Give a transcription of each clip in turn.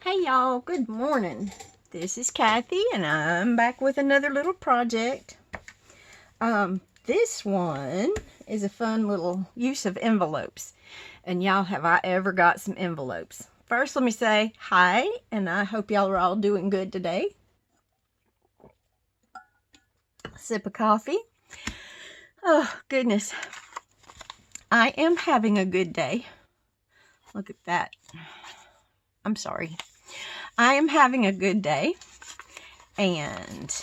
Hey y'all, good morning. This is Kathy and I'm back with another little project. This one is a fun little use of envelopes. And y'all, have I ever got some envelopes? First, let me say hi, and I hope y'all are all doing good today. Sip of coffee. Oh, goodness. I am having a good day. Look at that. I'm sorry. I am having a good day, and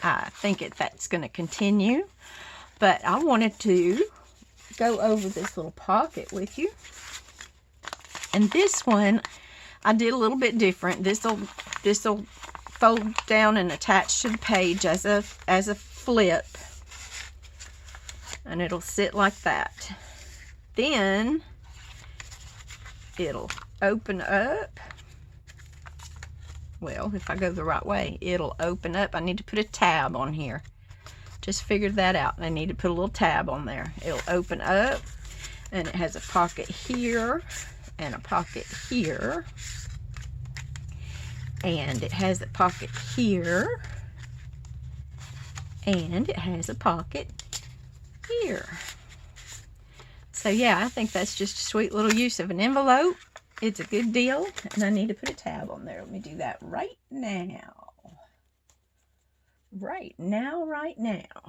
I think that's going to continue, but I wanted to go over this little pocket with you. And this one, I did a little bit different. This'll fold down and attach to the page as a flip, and it'll sit like that. Then it'll open up. Well, if I go the right way, it'll open up. I need to put a tab on here. Just figured that out. I need to put a little tab on there. It'll open up, and it has a pocket here and a pocket here. And it has a pocket here. And it has a pocket here. So yeah, I think that's just a sweet little use of an envelope. It's a good deal, and I need to put a tab on there. Let me do that right now. Right now.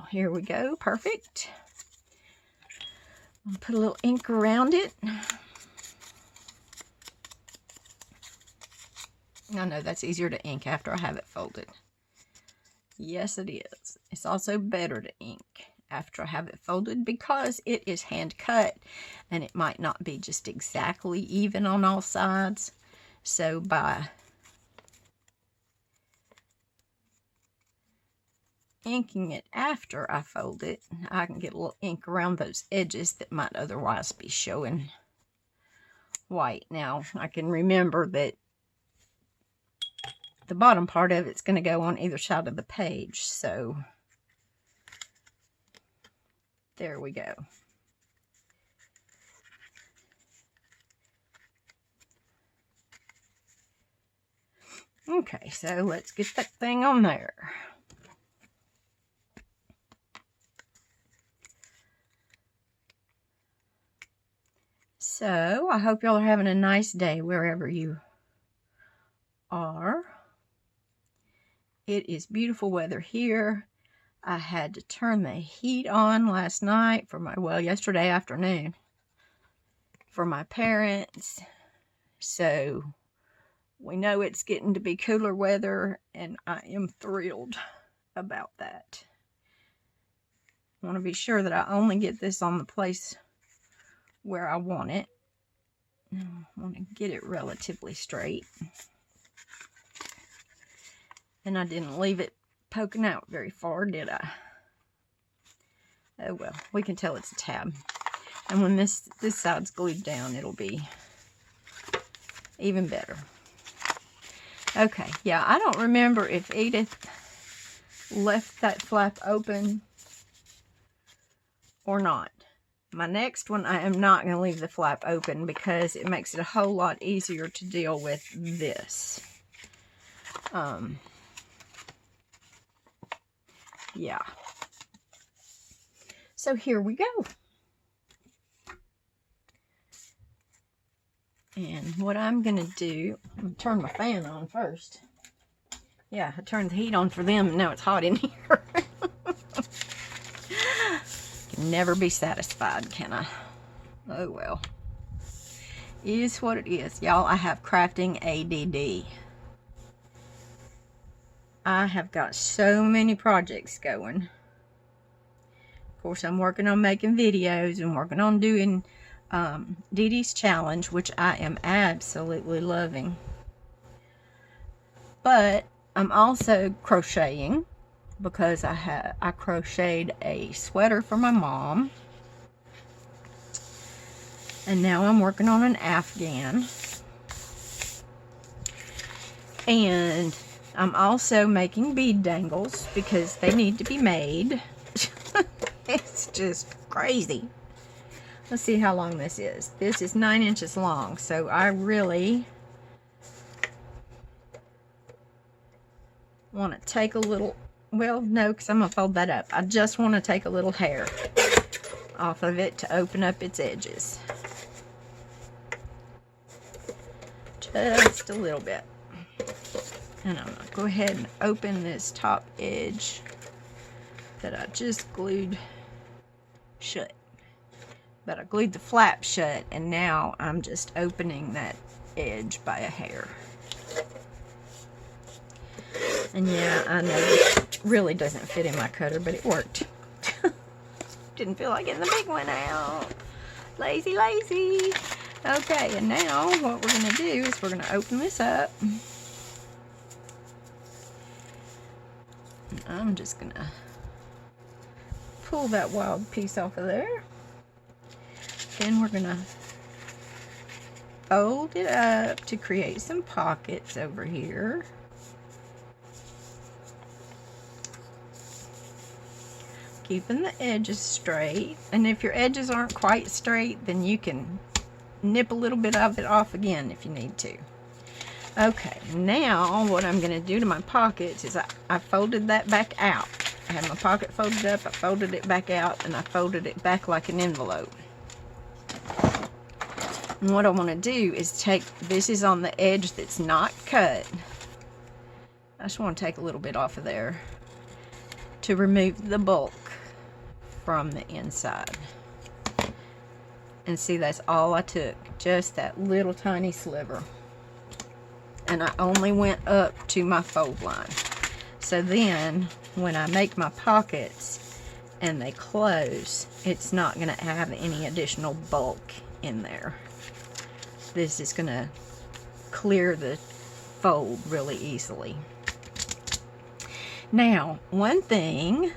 Here we go. Perfect. I'll put a little ink around it. I know that's easier to ink after I have it folded. Yes, it is. It's also better to ink after I have it folded because it is hand cut and it might not be just exactly even on all sides. So by inking it after I fold it, I can get a little ink around those edges that might otherwise be showing white. Now I can remember that the bottom part of it's going to go on either side of the page, so there we go. Okay, so let's get that thing on there. So, I hope y'all are having a nice day wherever you are. It is beautiful weather here. I had to turn the heat on last night yesterday afternoon for my parents. So we know it's getting to be cooler weather, and I am thrilled about that. I want to be sure that I only get this on the place where I want it. I want to get it relatively straight. And I didn't leave it poking out very far, did I? Oh well, we can tell it's a tab. And when this side's glued down, it'll be even better. Okay, yeah, I don't remember if Edith left that flap open or not. My next one, I am not going to leave the flap open because it makes it a whole lot easier to deal with this. Yeah. So here we go. And what I'm going to do, I'm going to turn my fan on first. Yeah, I turned the heat on for them, and now it's hot in here. Can never be satisfied, can I? Oh well. Is what it is. Y'all, I have crafting ADD. I have got so many projects going. Of course, I'm working on making videos and working on doing Dee Dee's challenge, which I am absolutely loving. But I'm also crocheting because I crocheted a sweater for my mom. And now I'm working on an Afghan. And I'm also making bead dangles because they need to be made. It's just crazy. Let's see how long this is. This is 9 inches long, so I really want to take a little, well, no, because I'm going to fold that up. I just want to take a little hair off of it to open up its edges. Just a little bit. And I'm going to go ahead and open this top edge that I just glued shut. But I glued the flap shut, and now I'm just opening that edge by a hair. And yeah, I know it really doesn't fit in my cutter, but it worked. Didn't feel like getting the big one out. Lazy, lazy. Okay, and now what we're going to do is we're going to open this up. And I'm just going to pull that wild piece off of there. Then we're going to fold it up to create some pockets over here. Keeping the edges straight, and if your edges aren't quite straight, then you can nip a little bit of it off again if you need to. Okay, now what I'm going to do to my pockets is I folded that back out. I had my pocket folded up, I folded it back out, and I folded it back like an envelope. And what I want to do is take, this is on the edge that's not cut. I just want to take a little bit off of there to remove the bulk from the inside. And see, that's all I took, just that little tiny sliver. And I only went up to my fold line. So then when I make my pockets and they close, it's not going to have any additional bulk in there. This is going to clear the fold really easily. Now, one thing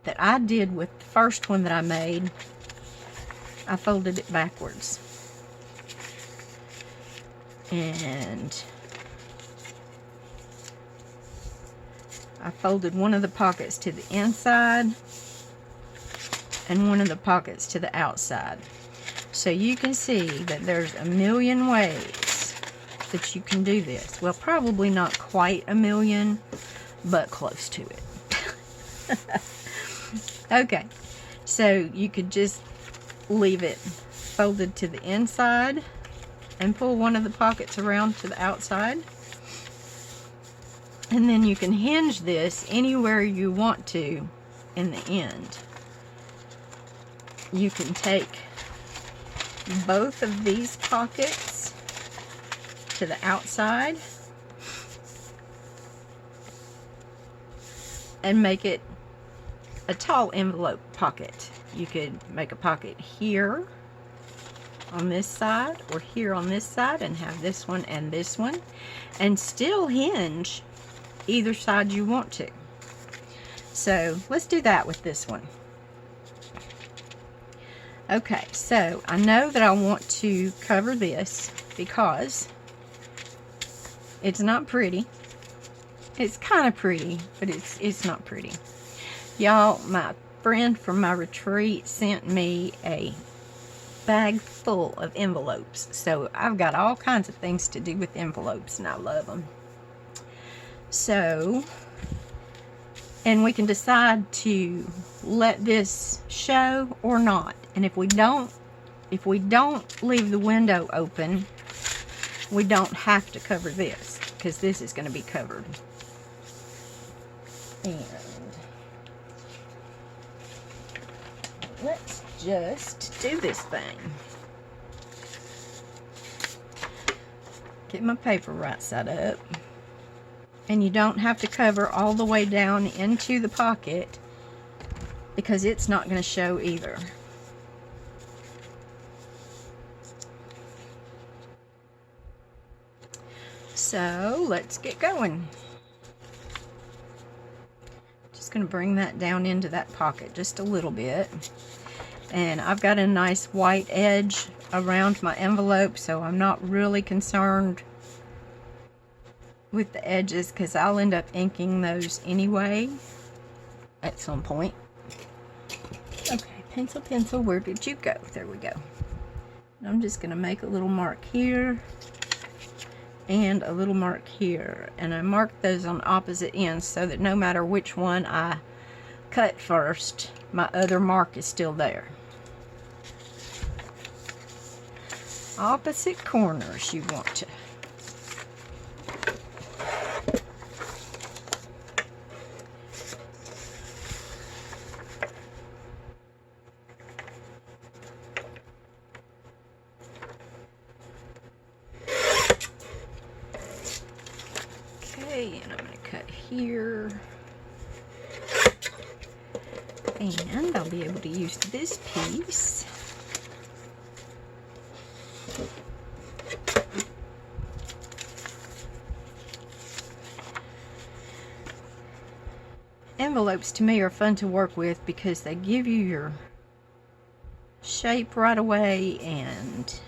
that I did with the first one that I made, I folded it backwards. And I folded one of the pockets to the inside and one of the pockets to the outside. So you can see that there's a million ways that you can do this. Well, probably not quite a million, but close to it. Okay, so you could just leave it folded to the inside and pull one of the pockets around to the outside. And then you can hinge this anywhere you want to in the end. You can take both of these pockets to the outside and make it a tall envelope pocket. You could make a pocket here on this side or here on this side and have this one and this one and still hinge either side you want to. So let's do that with this one. Okay, so I know that I want to cover this because it's not pretty. It's kind of pretty, but it's not pretty. Y'all, my friend from my retreat sent me a bag full of envelopes. So I've got all kinds of things to do with envelopes, and I love them. So, and we can decide to let this show or not. And if we don't leave the window open, we don't have to cover this, because this is going to be covered. And let's just do this thing. Get my paper right side up. And you don't have to cover all the way down into the pocket, because it's not going to show either. So let's get going. Just going to bring that down into that pocket just a little bit. And I've got a nice white edge around my envelope, so I'm not really concerned with the edges, because I'll end up inking those anyway at some point. Okay, pencil, where did you go? There we go. I'm just going to make a little mark here and a little mark here, and I marked those on opposite ends so that no matter which one I cut first, my other mark is still there. Opposite corners you want to. Okay, and I'm going to cut here. And I'll be able to use this piece. Envelopes to me are fun to work with because they give you your shape right away and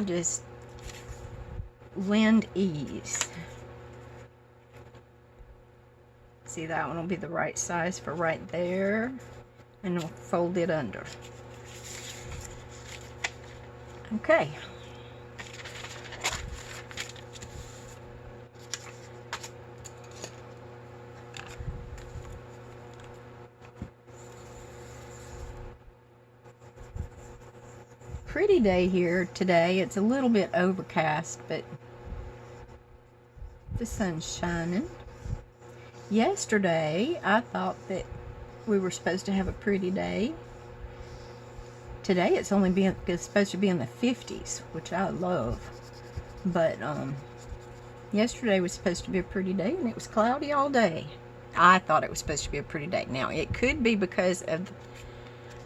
just lend ease. See, that one will be the right size for right there, and we'll fold it under. Okay. Pretty day here today. It's a little bit overcast, but the sun's shining. Yesterday, I thought that we were supposed to have a pretty day. Today, it's supposed to be in the 50s, which I love. But yesterday was supposed to be a pretty day, and it was cloudy all day. I thought it was supposed to be a pretty day. Now, it could be because of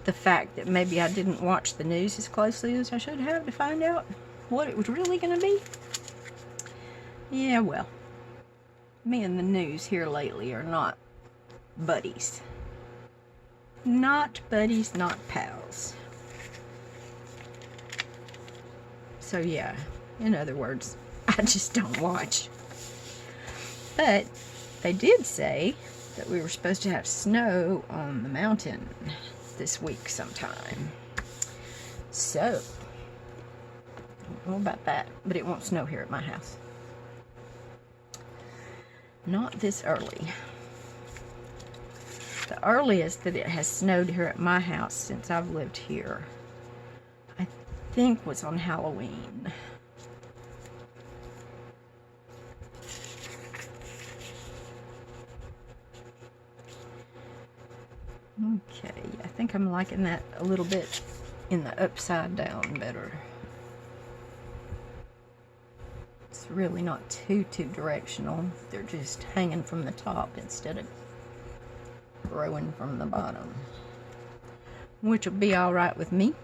the fact that maybe I didn't watch the news as closely as I should have to find out what it was really going to be. Yeah, well, me and the news here lately are not buddies. Not buddies, not pals. So yeah, in other words, I just don't watch. But they did say that we were supposed to have snow on the mountain this week sometime. So, I don't know about that, but it won't snow here at my house. Not this early. The earliest that it has snowed here at my house since I've lived here, I think, was on Halloween. Okay, I think I'm liking that a little bit in the upside down better. It's really not too directional. They're just hanging from the top instead of growing from the bottom, which will be all right with me.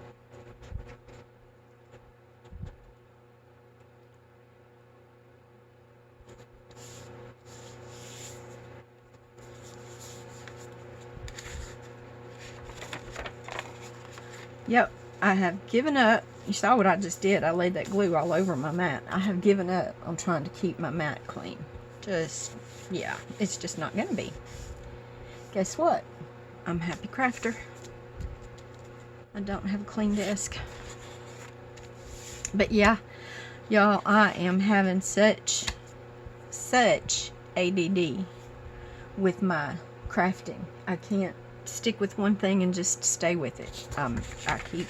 Yep, I have given up. You saw what I just did. I laid that glue all over my mat. I have given up on trying to keep my mat clean. Yeah, it's just not going to be. Guess what? I'm a happy crafter. I don't have a clean desk. But yeah, y'all, I am having such ADD with my crafting. I can't stick with one thing and just stay with it. I keep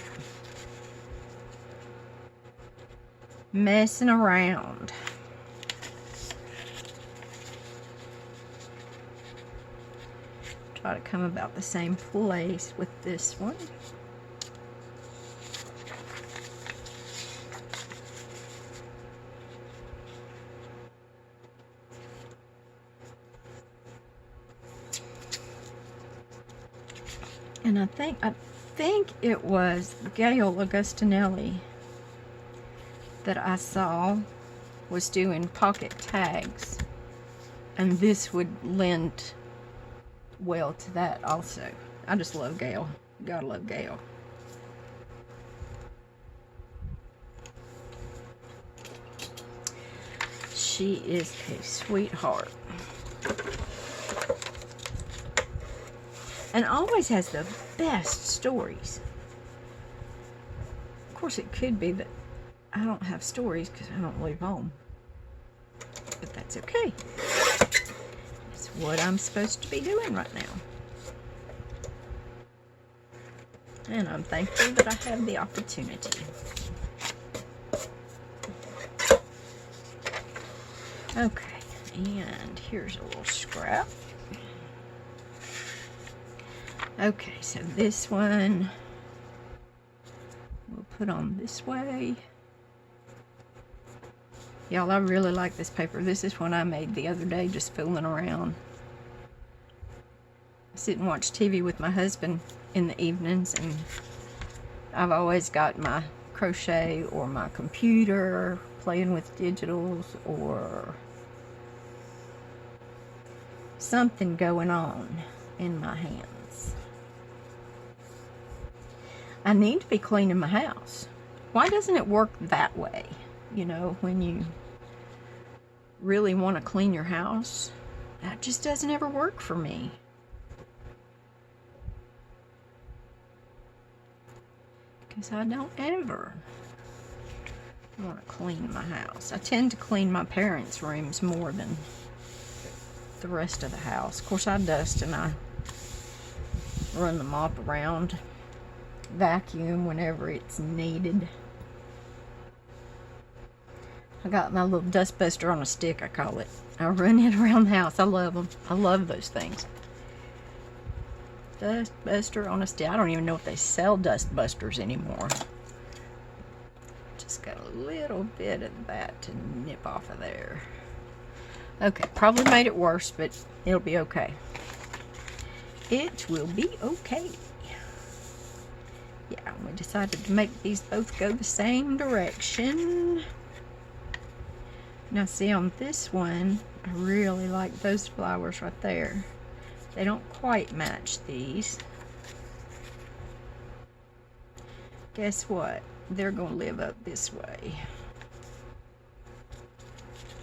messing around. Try to come about the same place with this one. And I think it was Gail Augustinelli that I saw was doing pocket tags, and this would lend well to that also. I just love Gail. Gotta love Gail. She is a sweetheart. And always has the best stories. Of course, it could be that I don't have stories because I don't leave home. But that's okay. It's what I'm supposed to be doing right now. And I'm thankful that I have the opportunity. Okay, and here's a little scrap. Okay, so this one we'll put on this way. Y'all, I really like this paper. This is one I made the other day just fooling around. I sit and watch TV with my husband in the evenings, and I've always got my crochet or my computer playing with digitals or something going on in my hands. I need to be cleaning my house. Why doesn't it work that way? You know, when you really want to clean your house, that just doesn't ever work for me. Because I don't ever want to clean my house. I tend to clean my parents' rooms more than the rest of the house. Of course, I dust and I run the mop around, vacuum whenever it's needed. I got my little dust buster on a stick, I call it. I run it around the house. I love them. I love those things. Dust buster on a stick. I don't even know if they sell dust busters anymore. Just got a little bit of that to nip off of there. Okay, probably made it worse, but it'll be okay. It will be okay. Yeah, we decided to make these both go the same direction. Now see, on this one, I really like those flowers right there. They don't quite match these. Guess what? They're going to live up this way.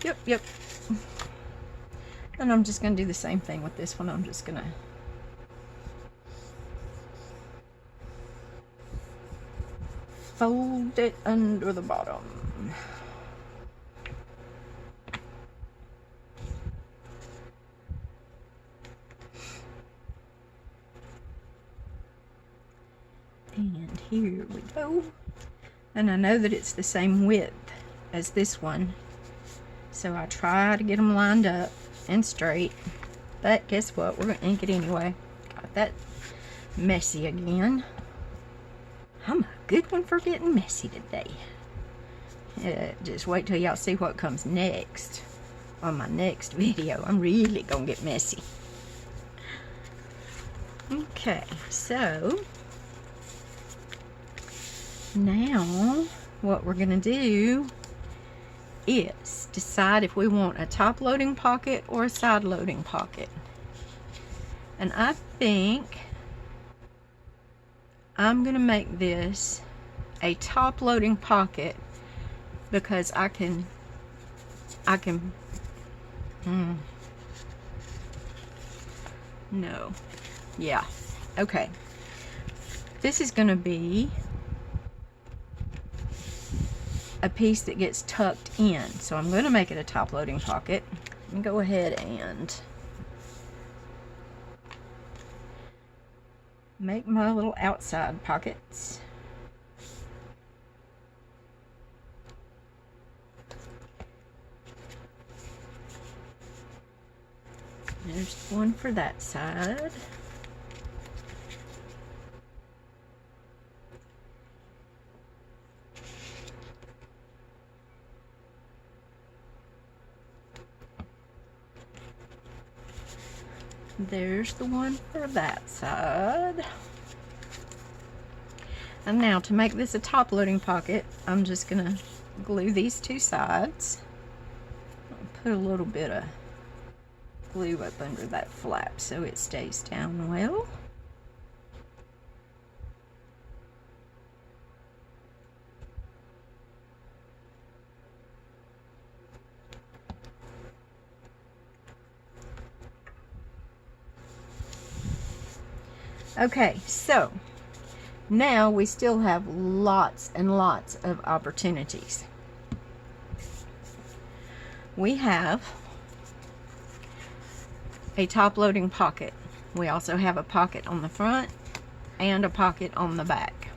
Yep. And I'm just going to do the same thing with this one. I'm just going to fold it under the bottom. And here we go. And I know that it's the same width as this one, so I try to get them lined up and straight. But guess what? We're going to ink it anyway. Got that messy again. I'm a good one for getting messy today. Just wait till y'all see what comes next on my next video. I'm really going to get messy. Okay, so now what we're going to do is decide if we want a top loading pocket or a side loading pocket. And I think I'm going to make this a top loading pocket because I can no. Yeah. Okay. This is going to be a piece that gets tucked in. So I'm going to make it a top loading pocket. Let me go ahead and make my little outside pockets. There's one for that side. There's the one for that side. And now to make this a top loading pocket, I'm just gonna glue these two sides. I'll put a little bit of glue up under that flap so it stays down well. Okay, so Now we still have lots and lots of opportunities. We have a top-loading pocket. We also have a pocket on the front and a pocket on the back.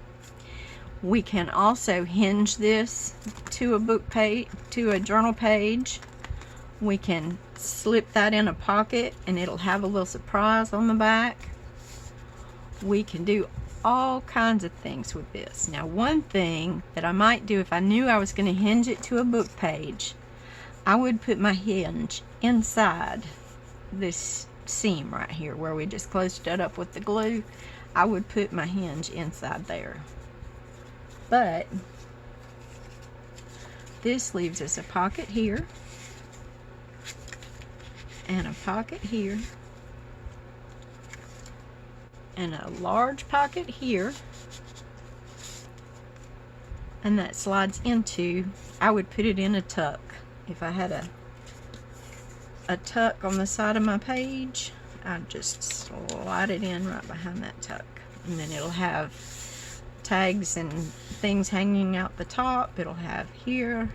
We can also hinge this to a book page, to a journal page. We can slip that in a pocket and it'll have a little surprise on the back. We can do all kinds of things with this. Now, one thing that I might do if I knew I was going to hinge it to a book page, I would put my hinge inside this seam right here where we just closed it up with the glue. I would put my hinge inside there. But this leaves us a pocket here and a pocket here and a large pocket here, and that slides into, I would put it in a tuck. If I had a tuck on the side of my page, I'd just slide it in right behind that tuck, and then it'll have tags and things hanging out the top. It'll have here,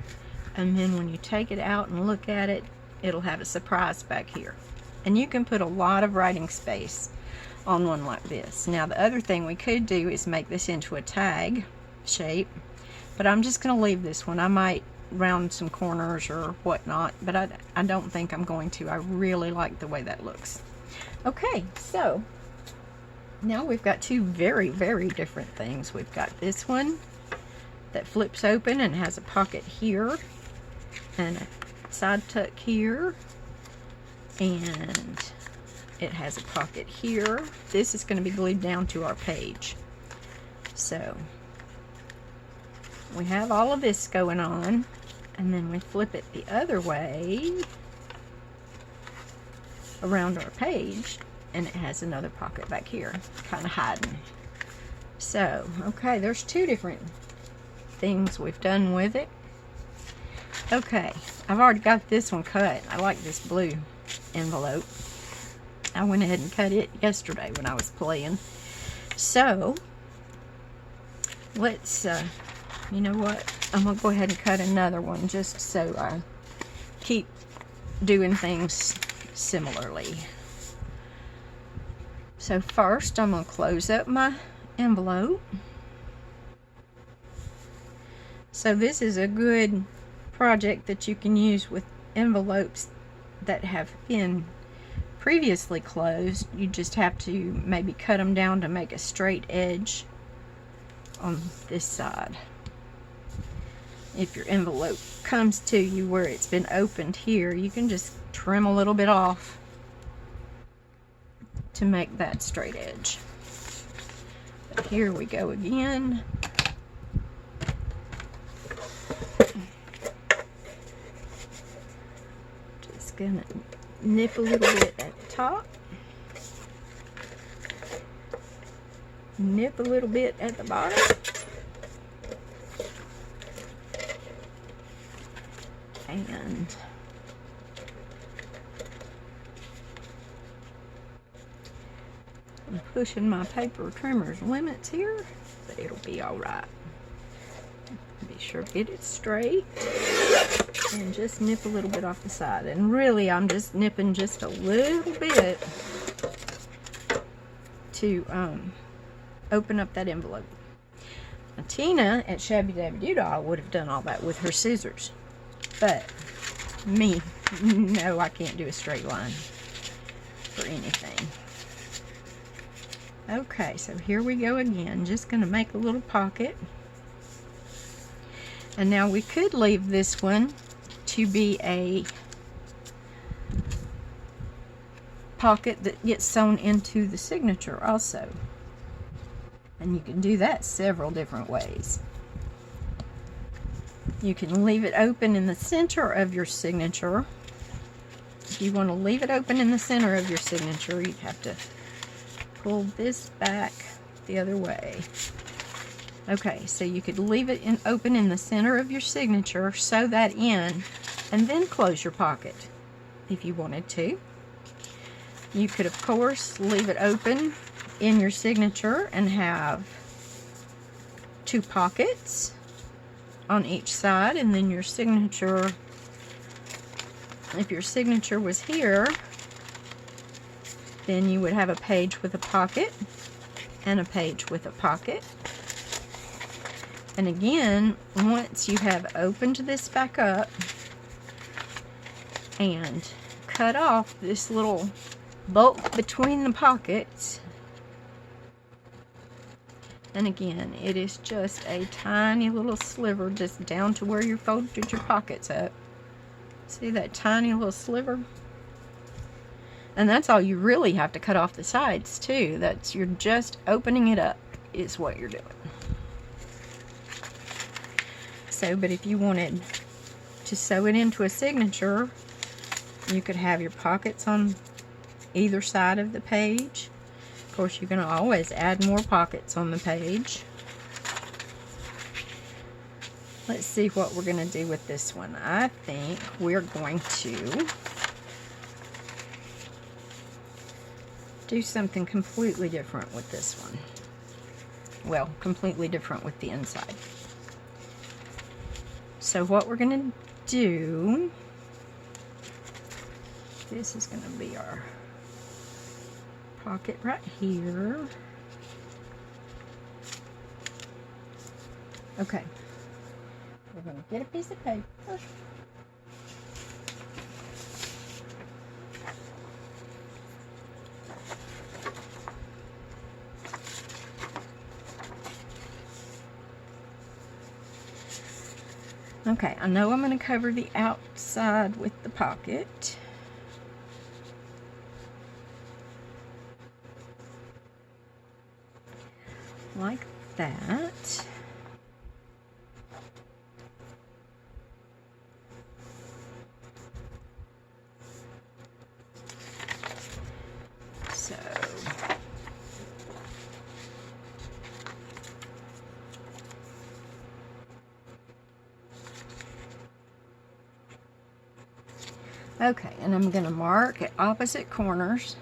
and then when you take it out and look at it, it'll have a surprise back here. And you can put a lot of writing space on one like this. Now, the other thing we could do is make this into a tag shape, but I'm just going to leave this one. I might round some corners or whatnot, but I don't think I'm going to. I really like the way that looks. Okay, so now we've got two very, very different things. We've got this one that flips open and has a pocket here and a side tuck here, and it has a pocket here. This is going to be glued down to our page. So we have all of this going on, and then we flip it the other way around our page, and it has another pocket back here, kind of hiding. So, okay, there's two different things we've done with it. Okay, I've already got this one cut. I like this blue envelope. I went ahead and cut it yesterday when I was playing. So, let's, you know what? I'm going to go ahead and cut another one just so I keep doing things similarly. So first, I'm going to close up my envelope. So this is a good project that you can use with envelopes that have been previously closed. You just have to maybe cut them down to make a straight edge on this side. If your envelope comes to you where it's been opened here, you can just trim a little bit off to make that straight edge. But here we go again. Just gonna nip a little bit at the top, nip a little bit at the bottom, and I'm pushing my paper trimmer's limits here, but it'll be all right. Be sure to get it straight and just nip a little bit off the side. And really, I'm just nipping just a little bit to open up that envelope. Now, Tina at Shabby Dabby Doo-Dah would have done all that with her scissors, but me, no, I can't do a straight line for anything. Okay, so here we go again. Just going to make a little pocket. And now we could leave this one to be a pocket that gets sewn into the signature also. And you can do that several different ways. You can leave it open in the center of your signature. If you want to leave it open in the center of your signature, you have to pull this back the other way. Okay, so you could leave it open in the center of your signature, sew that in, and then close your pocket if you wanted to. You could, of course, leave it open in your signature and have 2 pockets on each side, and then your signature, if your signature was here, then you would have a page with a pocket and a page with a pocket. And again, once you have opened this back up and cut off this little bulk between the pockets, and again, it is just a tiny little sliver just down to where you folded your pockets up. See that tiny little sliver? And that's all you really have to cut off the sides too. That's, you're just opening it up is what you're doing. So, but if you wanted to sew it into a signature, you could have your pockets on either side of the page. Of course, you can always add more pockets on the page. Let's see what we're going to do with this one. I think we're going to do something completely different with this one. Well, completely different with the inside. So what we're going to do, this is going to be our pocket right here. Okay. We're going to get a piece of paper. Okay, I know I'm going to cover the outside with the pocket. Like that. So okay, and I'm going to mark at opposite corners.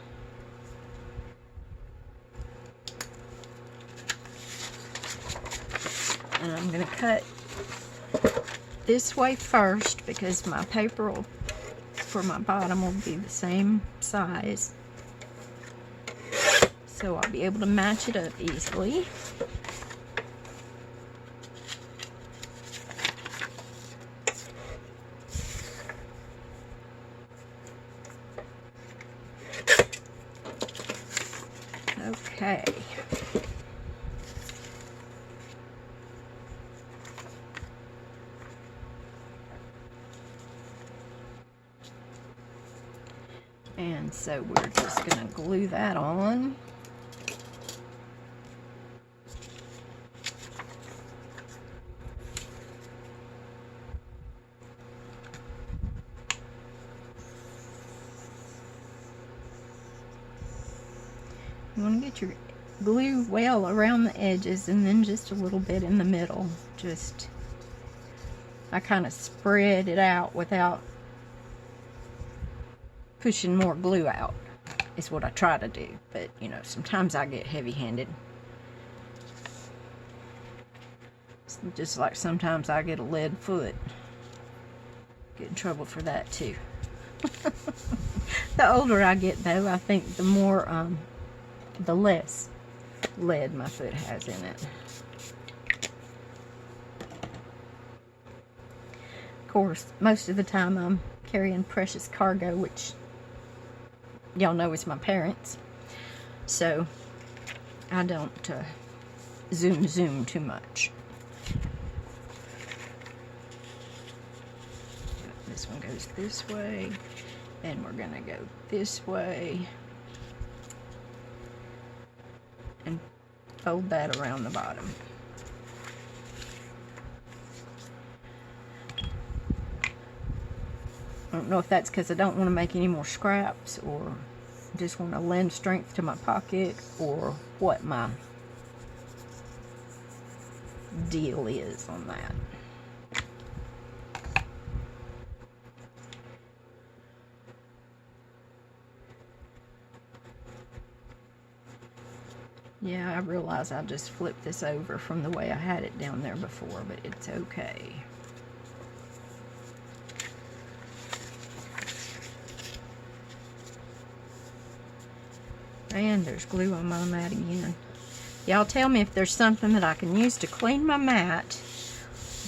And I'm going to cut this way first because my paper will, for my bottom will be the same size. So I'll be able to match it up easily. Okay. And so we're just going to glue that on. You want to get your glue well around the edges and then just a little bit in the middle. Just, I kind of spread it out without pushing more glue out is what I try to do, but you know, sometimes I get heavy-handed. Just like sometimes I get a lead foot. Get in trouble for that too. The older I get though, I think the more the less lead my foot has in it. Of course, most of the time I'm carrying precious cargo, which y'all know is my parents, so I don't zoom too much. This one goes this way, and we're gonna go this way and fold that around the bottom. I don't know if that's because I don't want to make any more scraps, or just want to lend strength to my pocket, or what my deal is on that. Yeah, I realize I just flipped this over from the way I had it down there before, but it's okay. And there's glue on my mat again. Y'all tell me if there's something that I can use to clean my mat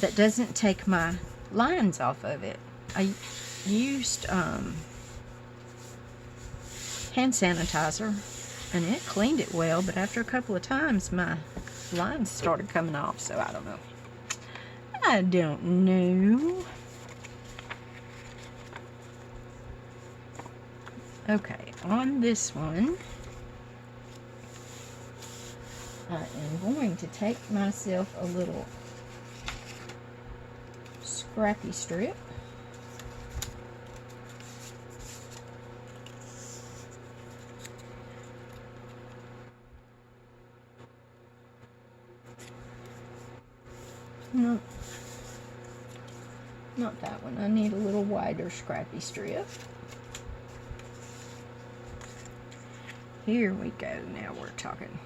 that doesn't take my lines off of it. I used hand sanitizer and it cleaned it well, but after a couple of times my lines started coming off, so I don't know. I don't know. Okay, on this one, I am going to take myself a little scrappy strip. No, not that one. I need a little wider scrappy strip. Here we go. Now we're talking.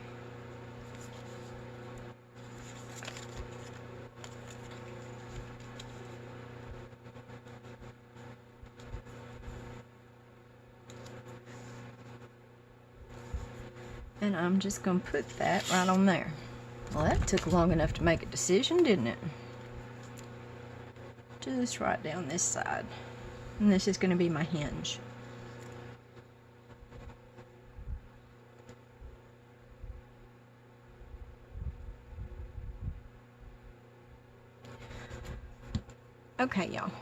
And I'm just going to put that right on there. Well, that took long enough to make a decision, didn't it? Just right down this side. And this is going to be my hinge. Okay, y'all.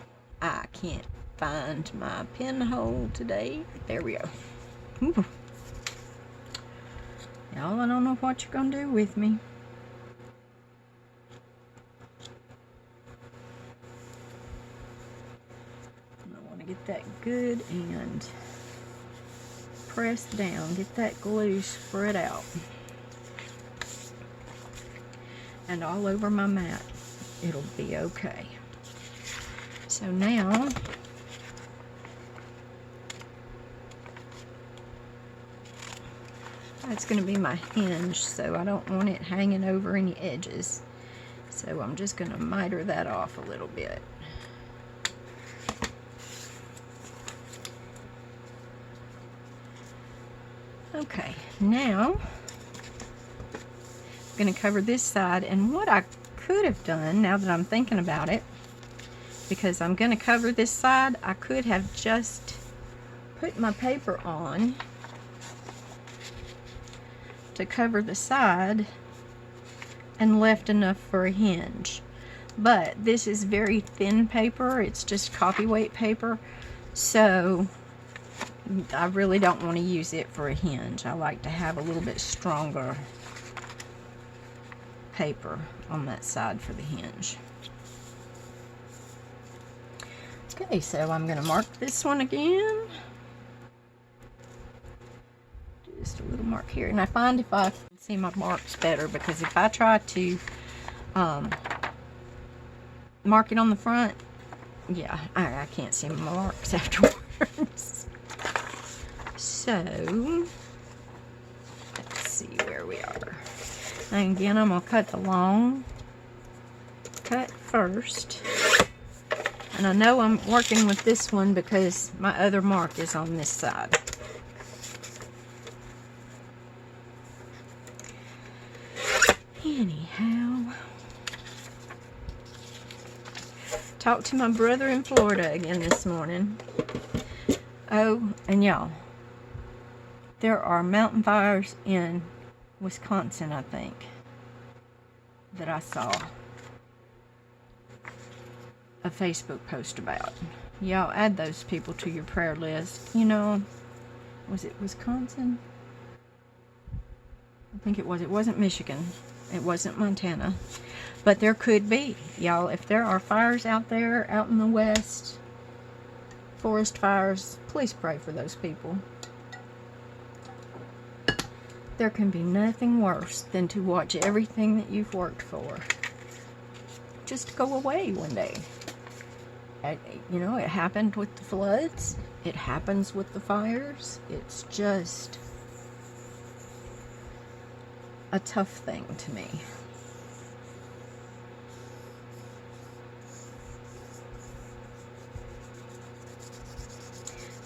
I can't find my pinhole today. There we go. Ooh. Y'all, I don't know what you're going to do with me. I want to get that good and pressed down. Get that glue spread out. And all over my mat. It'll be okay. So now, that's going to be my hinge, so I don't want it hanging over any edges. So I'm just going to miter that off a little bit. Okay, now I'm going to cover this side, and what I could have done, now that I'm thinking about it, because I'm going to cover this side, I could have just put my paper on to cover the side and left enough for a hinge. But this is very thin paper, it's just copy weight paper, so I really don't want to use it for a hinge. I like to have a little bit stronger paper on that side for the hinge. Okay, so I'm going to mark this one again. Just a little mark here. And I find if I can see my marks better, because if I try to mark it on the front, yeah, I can't see my marks afterwards. So, let's see where we are. And again, I'm going to cut the long cut first. And I know I'm working with this one because my other mark is on this side. Anyhow, talked to my brother in Florida again this morning. Oh, and y'all, there are mountain fires in Wisconsin, I think, that I saw a Facebook post about. Y'all add those people to your prayer list. You know, was it Wisconsin? I think it was. It wasn't Michigan. It wasn't Montana. But there could be. Y'all, if there are fires out there, out in the west, forest fires, please pray for those people. There can be nothing worse than to watch everything that you've worked for just go away one day. You know, it happened with the floods. It happens with the fires. It's just a tough thing to me.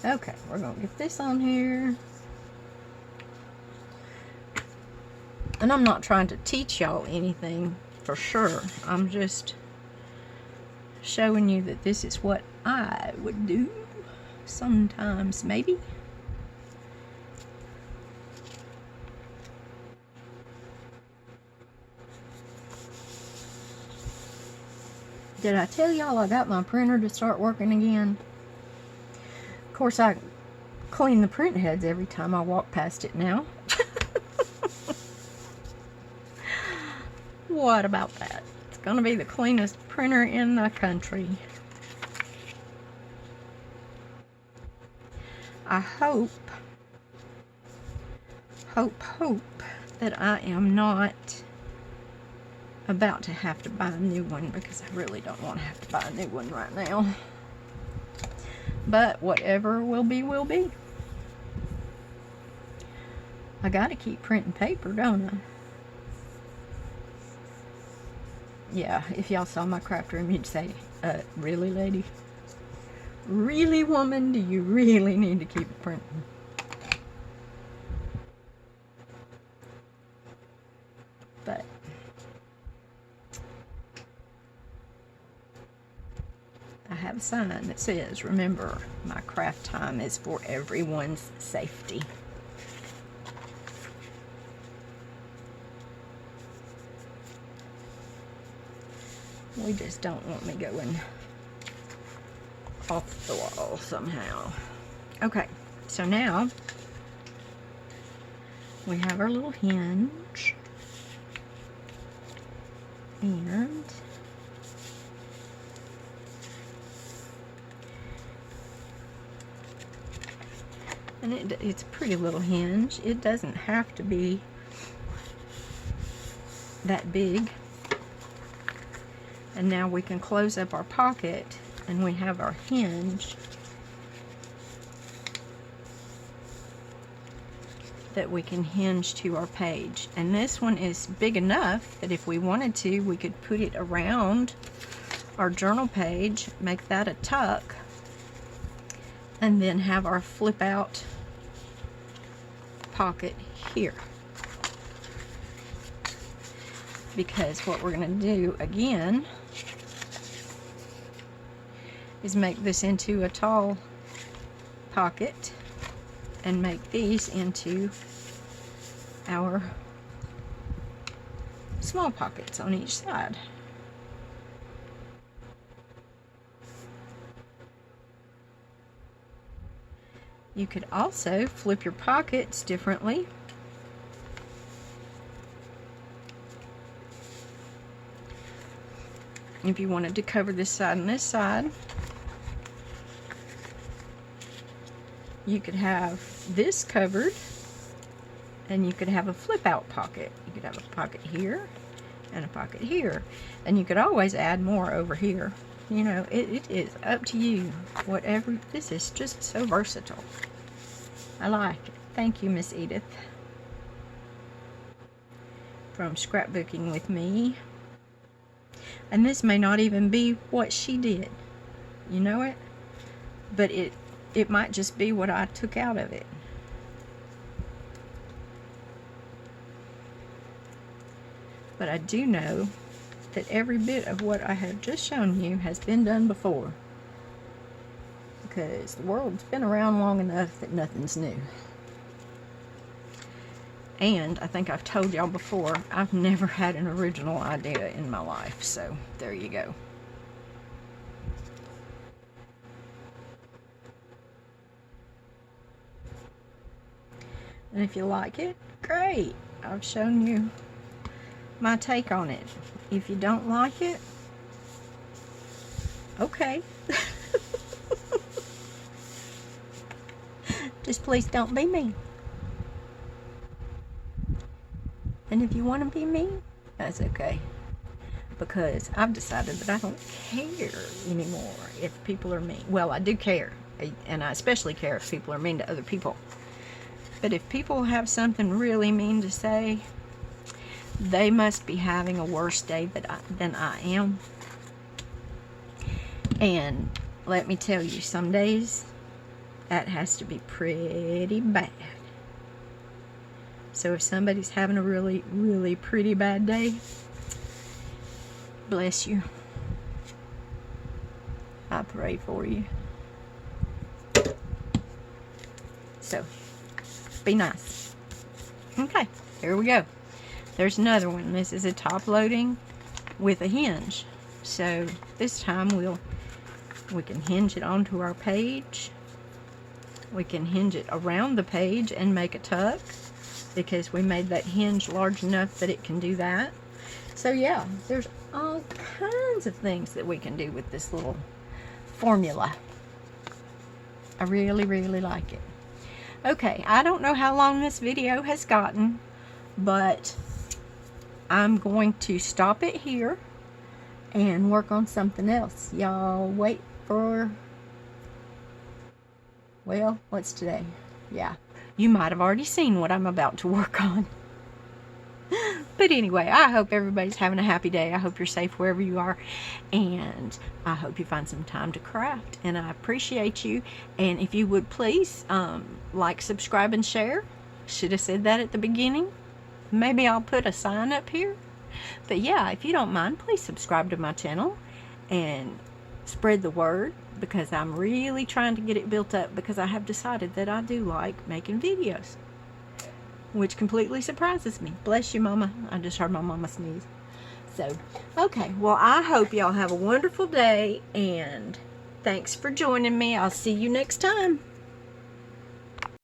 Okay, we're going to get this on here. And I'm not trying to teach y'all anything for sure. I'm just showing you that this is what I would do sometimes, maybe. Did I tell y'all I got my printer to start working again? Of course, I clean the print heads every time I walk past it now. What about that? It's going to be the cleanest printer in the country. I hope that I am not about to have to buy a new one, because I really don't want to have to buy a new one right now. But whatever will be, will be. I gotta keep printing paper, don't I? Yeah, if y'all saw my craft room, you'd say, really, lady? Really, woman? Do you really need to keep printing? But I have a sign that says, remember, my craft time is for everyone's safety. We just don't want me going off the wall somehow. Okay, so now we have our little hinge, and it's a pretty little hinge. It doesn't have to be that big. And now we can close up our pocket, and we have our hinge that we can hinge to our page. And this one is big enough that if we wanted to, we could put it around our journal page, make that a tuck, and then have our flip out pocket here. Because what we're going to do again is make this into a tall pocket and make these into our small pockets on each side. You could also flip your pockets differently. If you wanted to cover this side and this side, you could have this covered, and you could have a flip out pocket. You could have a pocket here and a pocket here, and you could always add more over here. You know, it is up to you. Whatever, this is just so versatile. I like it. Thank you, Miss Edith, from Scrapbooking with Me. And this may not even be what she did, you know it? But it might just be what I took out of it. But I do know that every bit of what I have just shown you has been done before. Because the world's been around long enough that nothing's new. And I think I've told y'all before, I've never had an original idea in my life. So there you go. And if you like it, great. I've shown you my take on it. If you don't like it, okay. Just please don't be mean. And if you want to be mean, that's okay. Because I've decided that I don't care anymore if people are mean. Well, I do care. And I especially care if people are mean to other people. But if people have something really mean to say, They must be having a worse day than I am. And let me tell you, some days that has to be pretty bad. So if somebody's having a really, really pretty bad day, bless you. I pray for you. So, be nice. Okay, here we go. There's another one. This is a top loading with a hinge. So this time we can hinge it onto our page. We can hinge it around the page and make a tuck, because we made that hinge large enough that it can do that. So yeah, there's all kinds of things that we can do with this little formula. I really, really like it. Okay, I don't know how long this video has gotten, but I'm going to stop it here and work on something else. Y'all wait for, well, what's today? Yeah, you might have already seen what I'm about to work on. But anyway, I hope everybody's having a happy day. I hope you're safe wherever you are. And I hope you find some time to craft. And I appreciate you. And if you would please like, subscribe, and share. Should have said that at the beginning. Maybe I'll put a sign up here. But yeah, if you don't mind, please subscribe to my channel and spread the word, because I'm really trying to get it built up, because I have decided that I do like making videos, which completely surprises me. Bless you, Mama. I just heard my mama sneeze. So, okay. Well, I hope y'all have a wonderful day, and thanks for joining me. I'll see you next time.